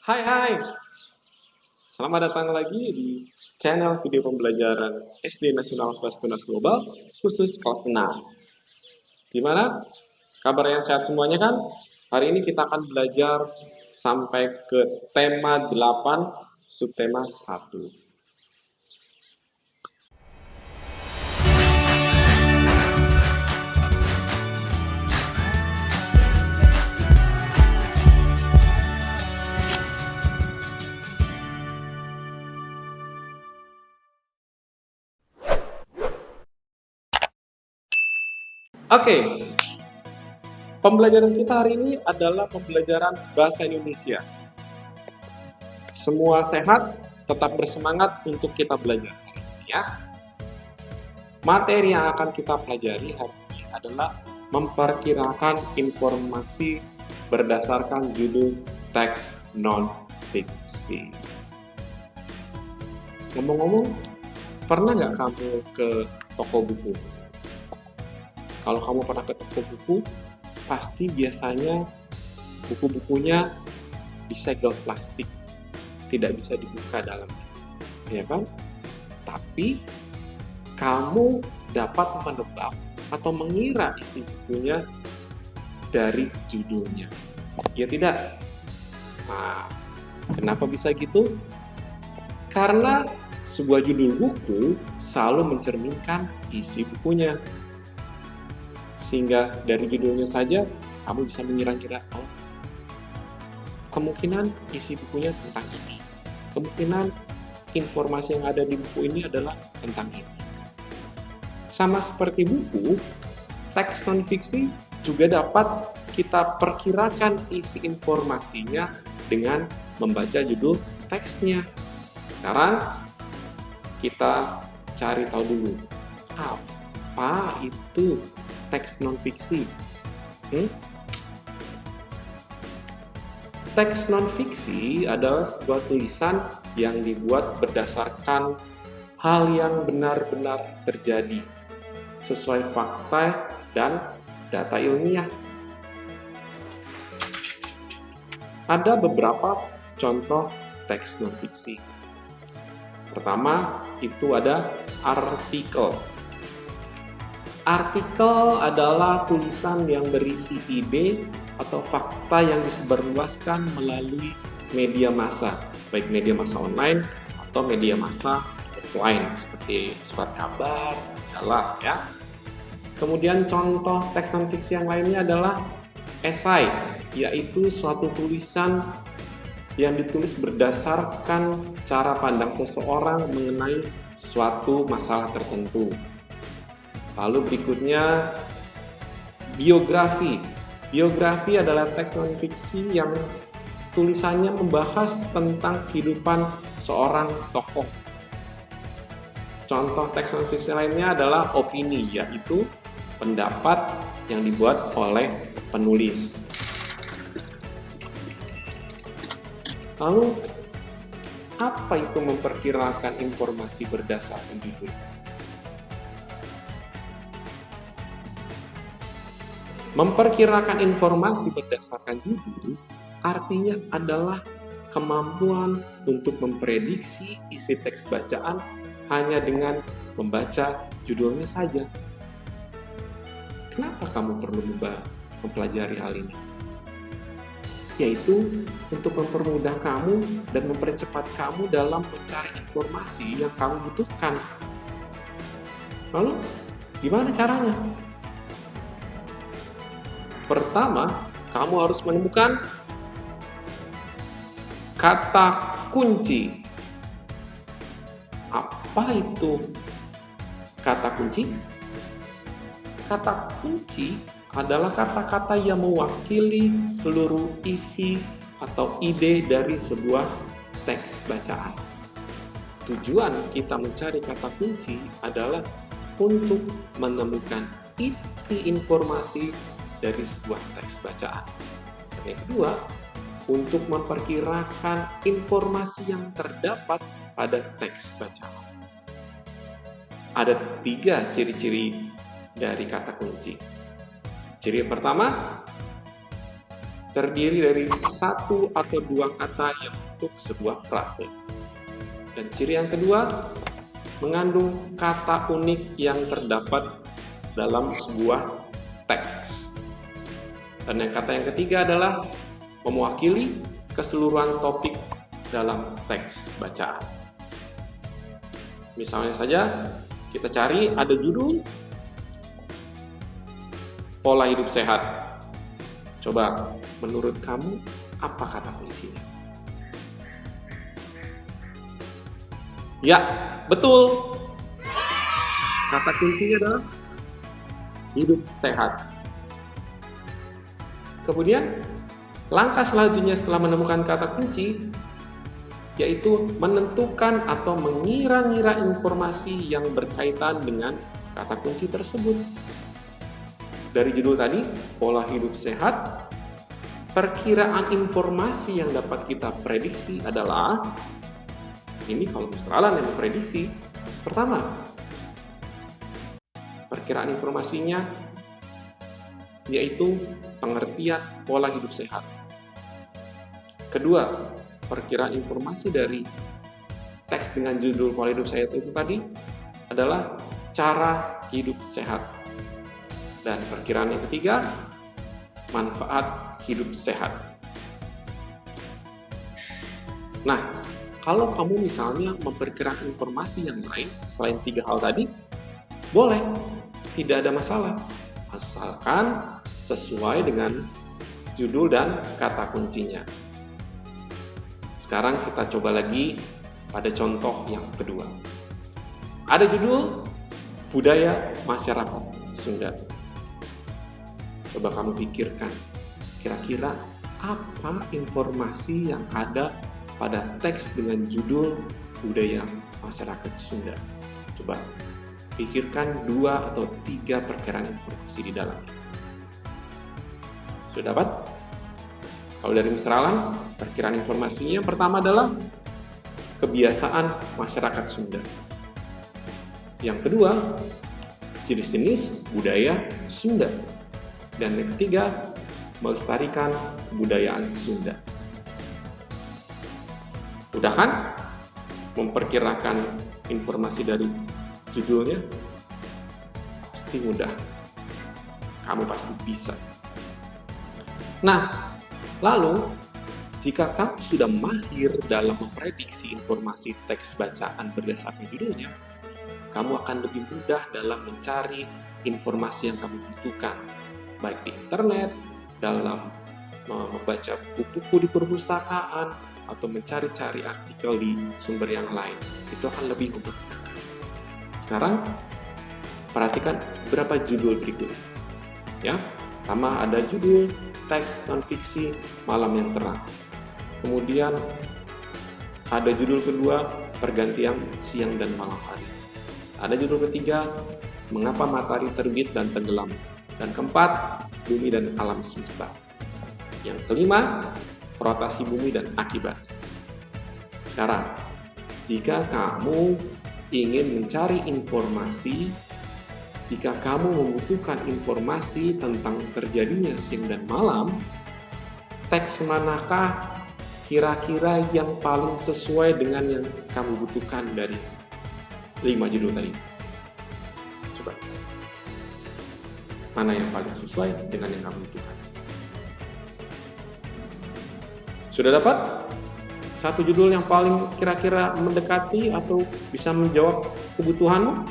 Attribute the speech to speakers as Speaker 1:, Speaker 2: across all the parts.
Speaker 1: Hai hai, selamat datang lagi di channel video pembelajaran SD Nasional Kelas Tunas Global khusus kelas 6. Gimana? Kabarnya sehat semuanya kan? Hari ini kita akan belajar sampai ke tema 8, subtema 1. Oke, pembelajaran kita hari ini adalah pembelajaran bahasa Indonesia. Semua sehat, tetap bersemangat untuk kita belajar hari ini ya. Materi yang akan kita pelajari hari ini adalah memperkirakan informasi berdasarkan judul teks non-fiksi. Ngomong-ngomong, pernah nggak kamu ke toko buku? Kalau kamu pernah ke toko buku, pasti biasanya buku-bukunya disegel plastik, tidak bisa dibuka dalamnya, ya kan? Tapi kamu dapat menebak atau mengira isi bukunya dari judulnya. Ya tidak? Nah, kenapa bisa gitu? Karena sebuah judul buku selalu mencerminkan isi bukunya. Sehingga dari judulnya saja kamu bisa mengira-ngira, oh, kemungkinan isi bukunya tentang ini. Kemungkinan informasi yang ada di buku ini adalah tentang ini. Sama seperti buku, teks non-fiksi juga dapat kita perkirakan isi informasinya dengan membaca judul teksnya. Sekarang kita cari tahu dulu, apa itu teks non-fiksi? Teks non-fiksi adalah sebuah tulisan yang dibuat berdasarkan hal yang benar-benar terjadi, sesuai fakta dan data ilmiah. Ada beberapa contoh teks non-fiksi. Pertama, itu ada artikel. Artikel adalah tulisan yang berisi ide atau fakta yang disebarluaskan melalui media massa, baik media massa online atau media massa offline, seperti surat kabar, majalah, ya. Kemudian contoh teks non-fiksi yang lainnya adalah esai, yaitu suatu tulisan yang ditulis berdasarkan cara pandang seseorang mengenai suatu masalah tertentu. Lalu berikutnya biografi. Biografi adalah teks non-fiksi yang tulisannya membahas tentang kehidupan seorang tokoh. Contoh teks non-fiksi lainnya adalah opini, yaitu pendapat yang dibuat oleh penulis. Lalu, apa itu memperkirakan informasi berdasarkan judul? Memperkirakan informasi berdasarkan judul artinya adalah kemampuan untuk memprediksi isi teks bacaan hanya dengan membaca judulnya saja. Kenapa kamu perlu mempelajari hal ini? Yaitu untuk mempermudah kamu dan mempercepat kamu dalam mencari informasi yang kamu butuhkan. Lalu, gimana caranya? Pertama, kamu harus menemukan kata kunci. Apa itu kata kunci? Kata kunci adalah kata-kata yang mewakili seluruh isi atau ide dari sebuah teks bacaan. Tujuan kita mencari kata kunci adalah untuk menemukan inti informasi dari sebuah teks bacaan. Dan yang kedua, untuk memperkirakan informasi yang terdapat pada teks bacaan. Ada 3 ciri-ciri dari kata kunci. Ciri pertama, terdiri dari satu atau dua kata yang untuk sebuah frase. Dan ciri yang kedua, mengandung kata unik yang terdapat dalam sebuah teks. Dan yang kata yang ketiga adalah mewakili keseluruhan topik dalam teks bacaan. Misalnya saja, kita cari ada judul pola hidup sehat. Coba, menurut kamu apa kata kuncinya? Ya, betul. Kata kuncinya adalah hidup sehat. Kemudian, langkah selanjutnya setelah menemukan kata kunci, yaitu menentukan atau mengira-ngira informasi yang berkaitan dengan kata kunci tersebut. Dari judul tadi, pola hidup sehat, perkiraan informasi yang dapat kita prediksi adalah, ini kalau Mr. Alan yang memprediksi, pertama, perkiraan informasinya yaitu pengertian pola hidup sehat. Kedua, perkiraan informasi dari teks dengan judul pola hidup sehat itu tadi adalah cara hidup sehat. Dan perkiraan yang ketiga, manfaat hidup sehat. Nah, kalau kamu misalnya memperkirakan informasi yang lain selain tiga hal tadi, boleh, tidak ada masalah. Asalkan sesuai dengan judul dan kata kuncinya. Sekarang kita coba lagi pada contoh yang kedua. Ada judul budaya masyarakat Sunda. Coba kamu pikirkan, kira-kira apa informasi yang ada pada teks dengan judul budaya masyarakat Sunda? Coba pikirkan 2 atau 3 perkiraan informasi di dalamnya. Sudah dapat? Kalau dari Mr. Alan, perkiraan informasinya yang pertama adalah kebiasaan masyarakat Sunda. Yang kedua, jenis-jenis budaya Sunda. Dan yang ketiga, melestarikan kebudayaan Sunda. Mudah kan? Memperkirakan informasi dari judulnya? Pasti mudah. Kamu pasti bisa. Nah, lalu jika kamu sudah mahir dalam memprediksi informasi teks bacaan berdasarkan judulnya, kamu akan lebih mudah dalam mencari informasi yang kamu butuhkan, baik di internet, dalam membaca buku-buku di perpustakaan, atau mencari-cari artikel di sumber yang lain. Itu akan lebih memudahkan. Sekarang, perhatikan beberapa judul berikut. Ya, pertama ada judul teks non-fiksi Malam yang Terang. Kemudian ada judul kedua, pergantian siang dan malam hari. Ada judul ketiga, mengapa matahari terbit dan tenggelam. Dan keempat, bumi dan alam semesta. Yang kelima, rotasi bumi dan akibat. Sekarang, jika kamu ingin mencari informasi, jika kamu membutuhkan informasi tentang terjadinya siang dan malam, teks manakah kira-kira yang paling sesuai dengan yang kamu butuhkan dari 5 judul tadi? Coba. Mana yang paling sesuai dengan yang kamu butuhkan? Sudah dapat? Satu judul yang paling kira-kira mendekati atau bisa menjawab kebutuhanmu?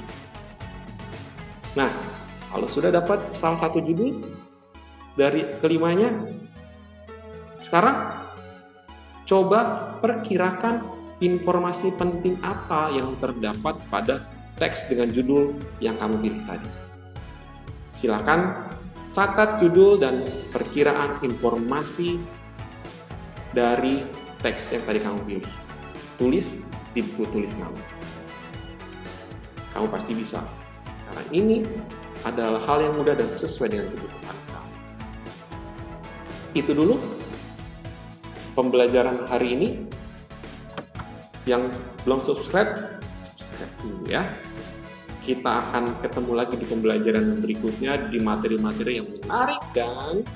Speaker 1: Nah, kalau sudah dapat salah satu judul dari kelimanya, sekarang coba perkirakan informasi penting apa yang terdapat pada teks dengan judul yang kamu pilih tadi. Silakan catat judul dan perkiraan informasi dari teks yang tadi kamu pilih. Tulis di buku tulis kamu. Kamu pasti bisa. Karena ini adalah hal yang mudah dan sesuai dengan kebutuhan kamu. Itu dulu pembelajaran hari ini. Yang belum subscribe dulu ya. Kita akan ketemu lagi di pembelajaran berikutnya di materi-materi yang menarik dan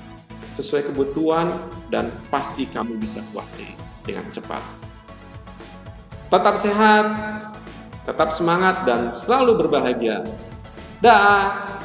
Speaker 1: sesuai kebutuhan, dan pasti kamu bisa kuasai dengan cepat. Tetap sehat, tetap semangat, dan selalu berbahagia. Dah.